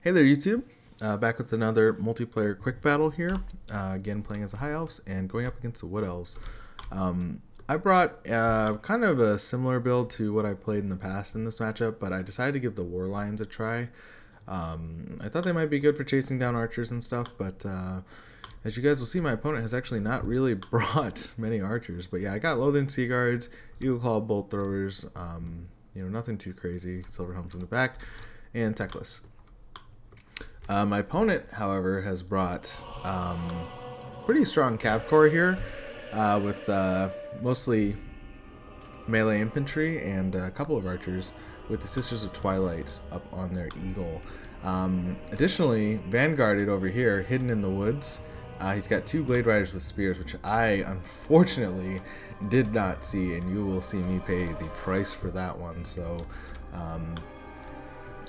Hey there, YouTube. Back with another multiplayer quick battle here. Again, playing as the High Elves and going up against the Wood Elves. I brought kind of a similar build to what I played in the past in this matchup, but I decided to give the War Lions a try. I thought they might be good for chasing down archers and stuff, but as you guys will see, my opponent has actually not really brought many archers. But yeah, I got Loathing Sea Guards, Eagle Claw Bolt Throwers, nothing too crazy, Silver Helms in the back, and Techless. My opponent, however, has brought pretty strong cav core here with mostly melee infantry and a couple of archers with the Sisters of Twilight up on their eagle. Additionally, vanguarded over here, hidden in the woods, he's got two Glade Riders with spears, which I unfortunately did not see, and you will see me pay the price for that one. So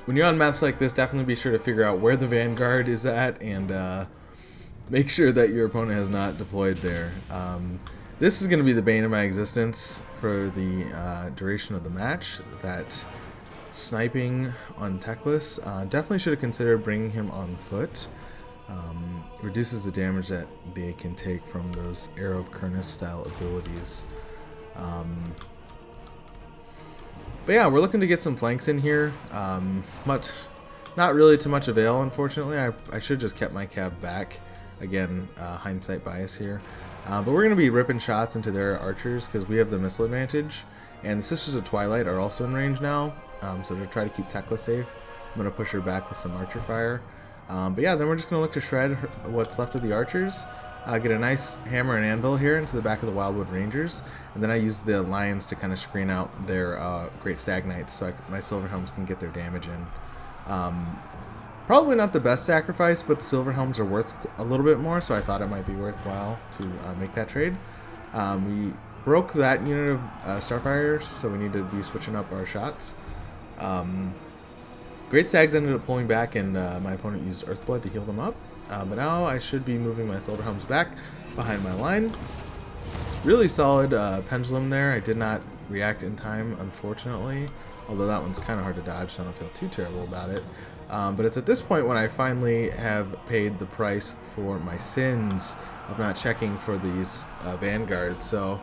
when you're on maps like this, definitely be sure to figure out where the vanguard is at and make sure that your opponent has not deployed there. This is going to be the bane of my existence for the duration of the match, that sniping on Techless. Definitely should have considered bringing him on foot. Reduces the damage that they can take from those Arrow of Kurnus style abilities. But yeah, we're looking to get some flanks in here. Not really to much avail, unfortunately. I should just kept my cab back. Again, hindsight bias here. But we're going to be ripping shots into their archers because we have the missile advantage. And the Sisters of Twilight are also in range now. So to try to keep Tekla safe, I'm going to push her back with some archer fire. But yeah, then we're just going to look to shred what's left of the archers. Get a nice hammer and anvil here into the back of the Wildwood Rangers, and then I use the lions to kind of screen out their great stag knights so my silver helms can get their damage in. Probably not the best sacrifice, but the silver helms are worth a little bit more, so I thought it might be worthwhile to make that trade. We broke that unit of Starfires, so we need to be switching up our shots. Great stags ended up pulling back, and my opponent used Earthblood to heal them up. But now I should be moving my Silver Helms back behind my line. Really solid pendulum there. I did not react in time, unfortunately. Although that one's kind of hard to dodge, so I don't feel too terrible about it. But it's at this point when I finally have paid the price for my sins of not checking for these vanguards. So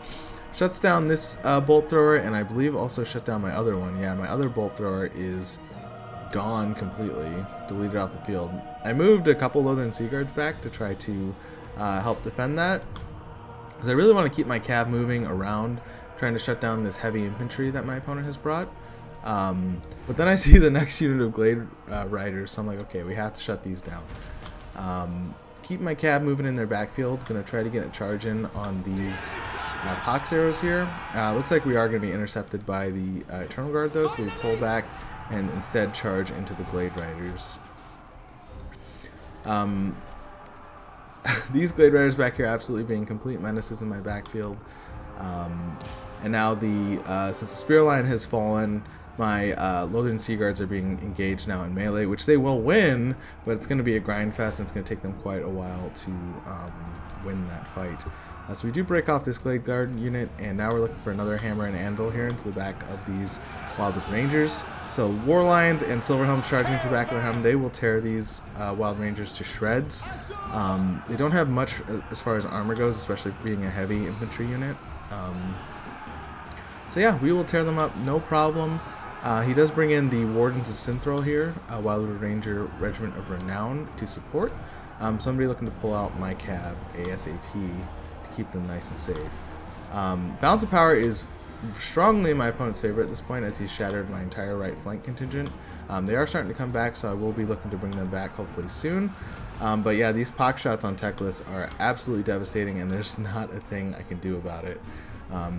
shuts down this bolt thrower, and I believe also shut down my other one. Yeah, my other bolt thrower is gone completely, deleted off the field. I moved a couple Loathing Sea Guards back to try to help defend that, because I really want to keep my cab moving around, trying to shut down this heavy infantry that my opponent has brought. But then I see the next unit of Glade Riders, so I'm like, okay, we have to shut these down. Keep my cab moving in their backfield. Gonna try to get a charge in on these pox arrows here. Looks like we are going to be intercepted by the Eternal Guard though, so we pull back and instead charge into the Glade Riders. These Glade Riders back here absolutely being complete menaces in my backfield. And now since the Spear Line has fallen, my Loathing Sea Guards are being engaged now in melee, which they will win, but it's going to be a grind fest, and it's going to take them quite a while to win that fight. So we do break off this Glade Guard unit, and now we're looking for another hammer and anvil here into the back of these Wildwood Rangers. So War Lions and Silver Helms charging into the back of the helm, they will tear these Wild Rangers to shreds. They don't have much as far as armor goes, especially being a heavy infantry unit. So yeah, we will tear them up, no problem. He does bring in the Wardens of Synthral here, a Wildwood Ranger Regiment of Renown to support. Somebody looking to pull out my cab ASAP to keep them nice and safe. Balance of Power is strongly my opponent's favor at this point, as he's shattered my entire right flank contingent. They are starting to come back, so I will be looking to bring them back hopefully soon. But yeah, these pox shots on Techless are absolutely devastating, and there's not a thing I can do about it.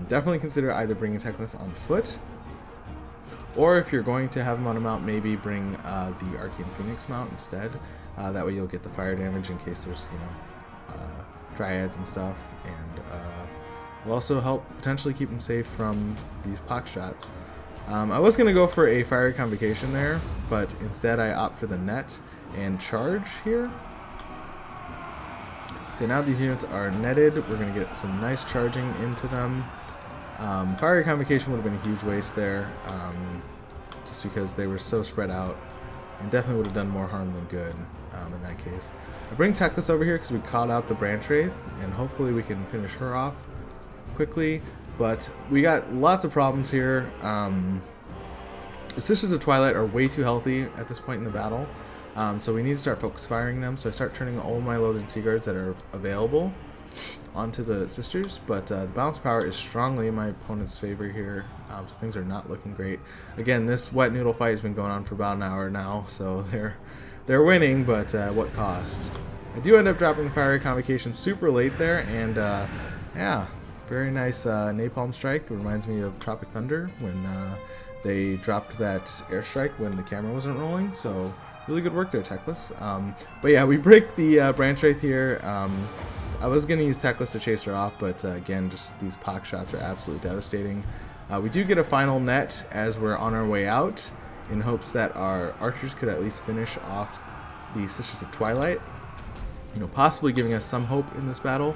Definitely consider either bringing Techless on foot, or if you're going to have him on a mount, maybe bring the Arcane Phoenix mount instead. That way you'll get the fire damage in case there's dryads and stuff, and will also help potentially keep them safe from these pox shots. I was going to go for a fiery convocation there, but instead I opt for the net and charge here. So now these units are netted. We're going to get some nice charging into them. Fiery convocation would have been a huge waste there, just because they were so spread out. and definitely would have done more harm than good in that case. I bring Teclis over here because we caught out the Branch Wraith, and hopefully we can finish her off quickly. But we got lots of problems here. The Sisters of Twilight are way too healthy at this point in the battle, so we need to start focus firing them. So I start turning all my loaded Sea Guards that are available onto the Sisters, but the balance power is strongly in my opponent's favor here, so things are not looking great. Again, this wet noodle fight has been going on for about an hour now, so they're winning, but at what cost? I do end up dropping Fiery Convocation super late there, and yeah, very nice Napalm Strike. It reminds me of Tropic Thunder when they dropped that airstrike when the camera wasn't rolling, so really good work there, Teclis. But yeah, we break the Branch Wraith here. I was going to use Teclis to chase her off, but again, just these pock shots are absolutely devastating. We do get a final net as we're on our way out, in hopes that our archers could at least finish off the Sisters of Twilight, you know, possibly giving us some hope in this battle,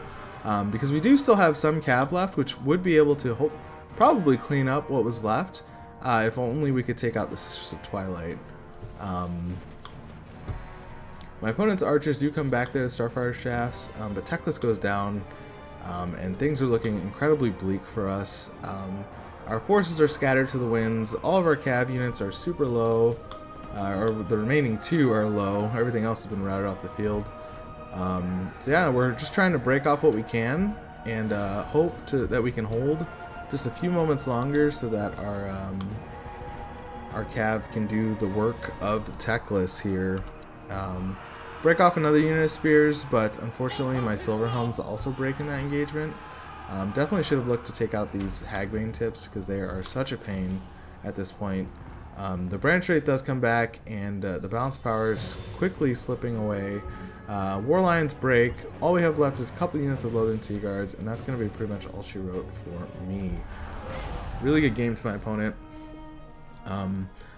because we do still have some cav left, which would be able to probably clean up what was left, if only we could take out the Sisters of Twilight. My opponent's archers do come back there, Starfire Shafts, but Teclis goes down, and things are looking incredibly bleak for us. Our forces are scattered to the winds, all of our cav units are super low, or the remaining two are low, everything else has been routed off the field. So yeah, we're just trying to break off what we can, and hope that we can hold just a few moments longer so that our cav can do the work of Teclis here. Break off another unit of spears, but unfortunately my silver helms also break in that engagement. Definitely should have looked to take out these Hagbane tips because they are such a pain at this point. The Branch Wraith does come back, and the balance power is quickly slipping away. War Lions break. All we have left is a couple units of loaded Sea Guards, and that's going to be pretty much all she wrote for me. Really good game to my opponent.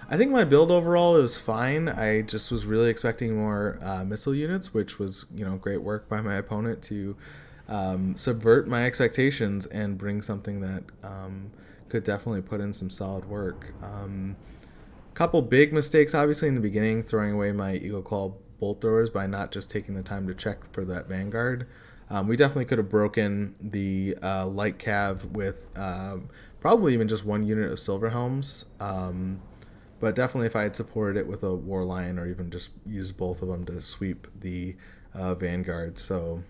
I think my build overall was fine. I just was really expecting more missile units, which was, you know, great work by my opponent to subvert my expectations and bring something that could definitely put in some solid work. Couple big mistakes, obviously, in the beginning, throwing away my Eagle Claw bolt throwers by not just taking the time to check for that Vanguard. We definitely could have broken the light cav with probably even just one unit of Silver Helms. But definitely if I had supported it with a War Lion or even just used both of them to sweep the Vanguard. So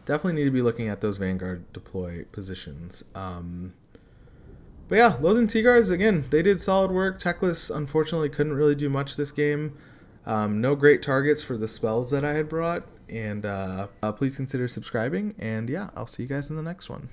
definitely need to be looking at those Vanguard deploy positions. But yeah, Loathing Sea Guards, again, they did solid work. Teclis, unfortunately, couldn't really do much this game. No great targets for the spells that I had brought. And please consider subscribing. And yeah, I'll see you guys in the next one.